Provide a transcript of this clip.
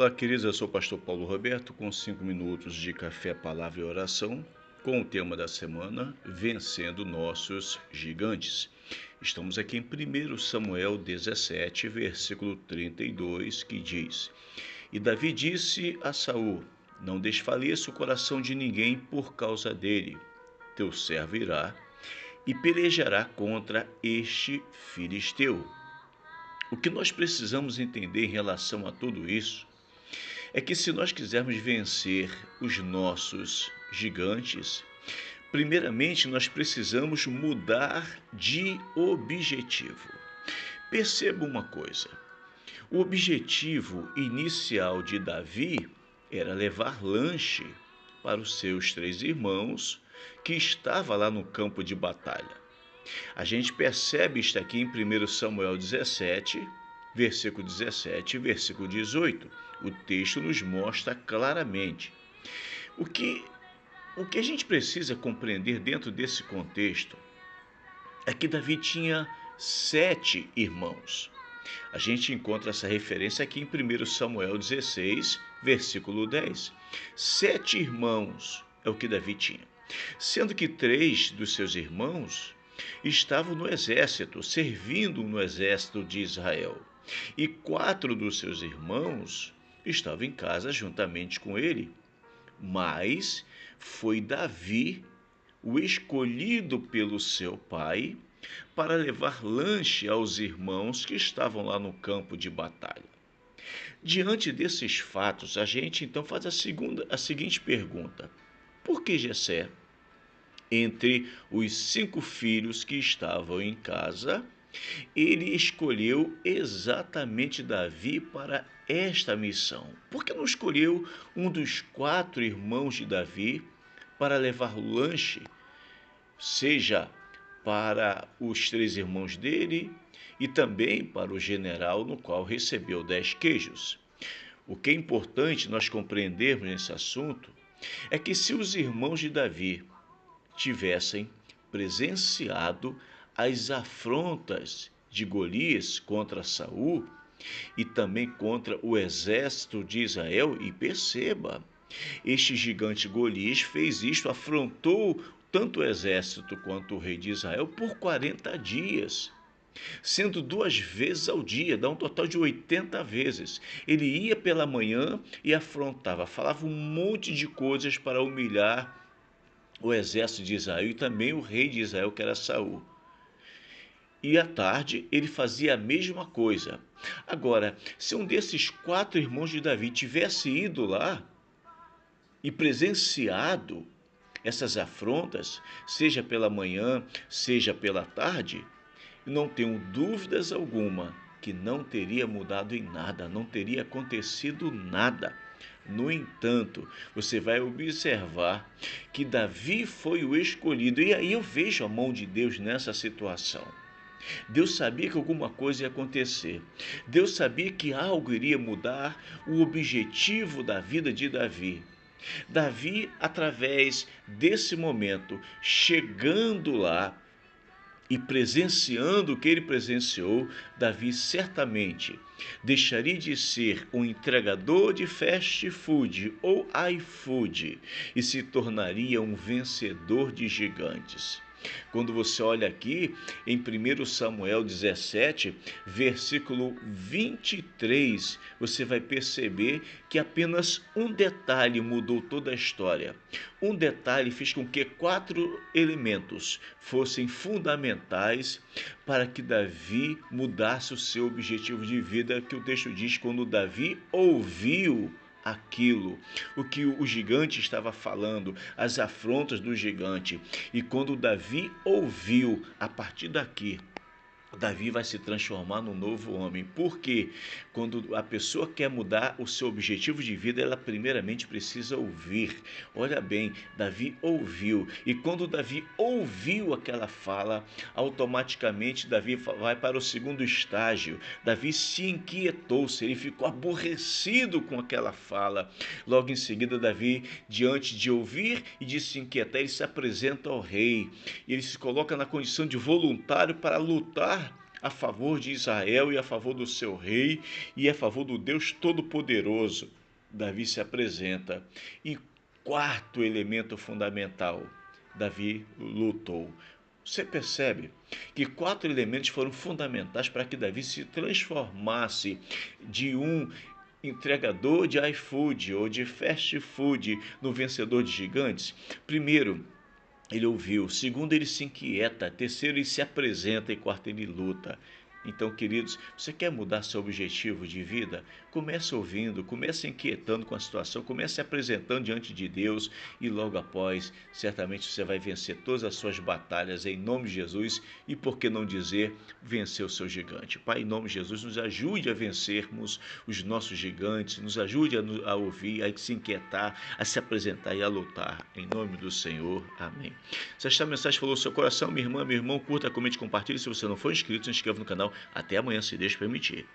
Olá, queridos, eu sou o pastor Paulo Roberto, com 5 minutos de café, palavra e oração, com o tema da semana, Vencendo Nossos Gigantes. Estamos aqui em 1 Samuel 17, versículo 32, que diz: E Davi disse a Saul: Não desfaleça o coração de ninguém por causa dele. Teu servo irá e pelejará contra este filisteu. O que nós precisamos entender em relação a tudo isso é que, se nós quisermos vencer os nossos gigantes, primeiramente nós precisamos mudar de objetivo. Perceba uma coisa: o objetivo inicial de Davi era levar lanche para os seus 3 irmãos que estavam lá no campo de batalha. A gente percebe isso aqui em 1 Samuel 17, versículo 17 e versículo 18. O texto nos mostra claramente. O que, o que a gente precisa compreender dentro desse contexto é que Davi tinha 7 irmãos. A gente encontra essa referência aqui em 1 Samuel 16, versículo 10. 7 irmãos é o que Davi tinha, sendo que 3 dos seus irmãos estavam no exército, servindo no exército de Israel. E 4 dos seus irmãos estavam em casa juntamente com ele. Mas foi Davi o escolhido pelo seu pai para levar lanche aos irmãos que estavam lá no campo de batalha. Diante desses fatos, a gente então faz a seguinte pergunta: por que Jessé, entre os 5 filhos que estavam em casa, ele escolheu exatamente Davi para esta missão? Por que não escolheu um dos 4 irmãos de Davi para levar o lanche, seja para os 3 irmãos dele e também para o general, no qual recebeu 10 queijos? O que é importante nós compreendermos nesse assunto é que, se os irmãos de Davi tivessem presenciado as afrontas de Golias contra Saul e também contra o exército de Israel, e perceba, este gigante Golias fez isto, afrontou tanto o exército quanto o rei de Israel por 40 dias, sendo 2 vezes ao dia, dá um total de 80 vezes. Ele ia pela manhã e afrontava, falava um monte de coisas para humilhar o exército de Israel e também o rei de Israel, que era Saul. E à tarde ele fazia a mesma coisa. Agora, se um desses 4 irmãos de Davi tivesse ido lá e presenciado essas afrontas, seja pela manhã, seja pela tarde, não tenho dúvidas alguma que não teria mudado em nada, não teria acontecido nada. No entanto, você vai observar que Davi foi o escolhido, e aí eu vejo a mão de Deus nessa situação. Deus sabia que alguma coisa ia acontecer. Deus sabia que algo iria mudar o objetivo da vida de Davi. Davi, através desse momento, chegando lá e presenciando o que ele presenciou, Davi certamente deixaria de ser um entregador de fast food ou iFood e se tornaria um vencedor de gigantes. Quando você olha aqui em 1 Samuel 17, versículo 23, você vai perceber que apenas um detalhe mudou toda a história. Um detalhe fez com que 4 elementos fossem fundamentais para que Davi mudasse o seu objetivo de vida, que o texto diz: quando Davi ouviu aquilo, o que o gigante estava falando, as afrontas do gigante. E quando Davi ouviu, a partir daqui, Davi vai se transformar num novo homem. Porque quando a pessoa quer mudar o seu objetivo de vida, ela primeiramente precisa ouvir. Olha bem, Davi ouviu. E quando Davi ouviu aquela fala, automaticamente Davi vai para o segundo estágio. Davi se inquietou-se, ele ficou aborrecido com aquela fala. Logo em seguida, Davi, diante de ouvir e de se inquietar, ele se apresenta ao rei. Ele se coloca na condição de voluntário para lutar a favor de Israel e a favor do seu rei e a favor do Deus Todo-Poderoso. Davi se apresenta. E quarto elemento fundamental, Davi lutou. Você percebe que quatro elementos foram fundamentais para que Davi se transformasse de um entregador de iFood ou de fast food no vencedor de gigantes? Primeiro, ele ouviu. Segundo, ele se inquieta. Terceiro, ele se apresenta. E quarto, ele luta. Então, queridos, você quer mudar seu objetivo de vida? Comece ouvindo, comece inquietando com a situação, comece se apresentando diante de Deus e logo após, certamente você vai vencer todas as suas batalhas em nome de Jesus e, por que não dizer, vencer o seu gigante. Pai, em nome de Jesus, nos ajude a vencermos os nossos gigantes, nos ajude a ouvir, a se inquietar, a se apresentar e a lutar. Em nome do Senhor. Amém. Se esta mensagem falou no seu coração, minha irmã, meu irmão, curta, comente, compartilhe. Se você não for inscrito, se inscreva no canal. Até amanhã, se Deus permitir.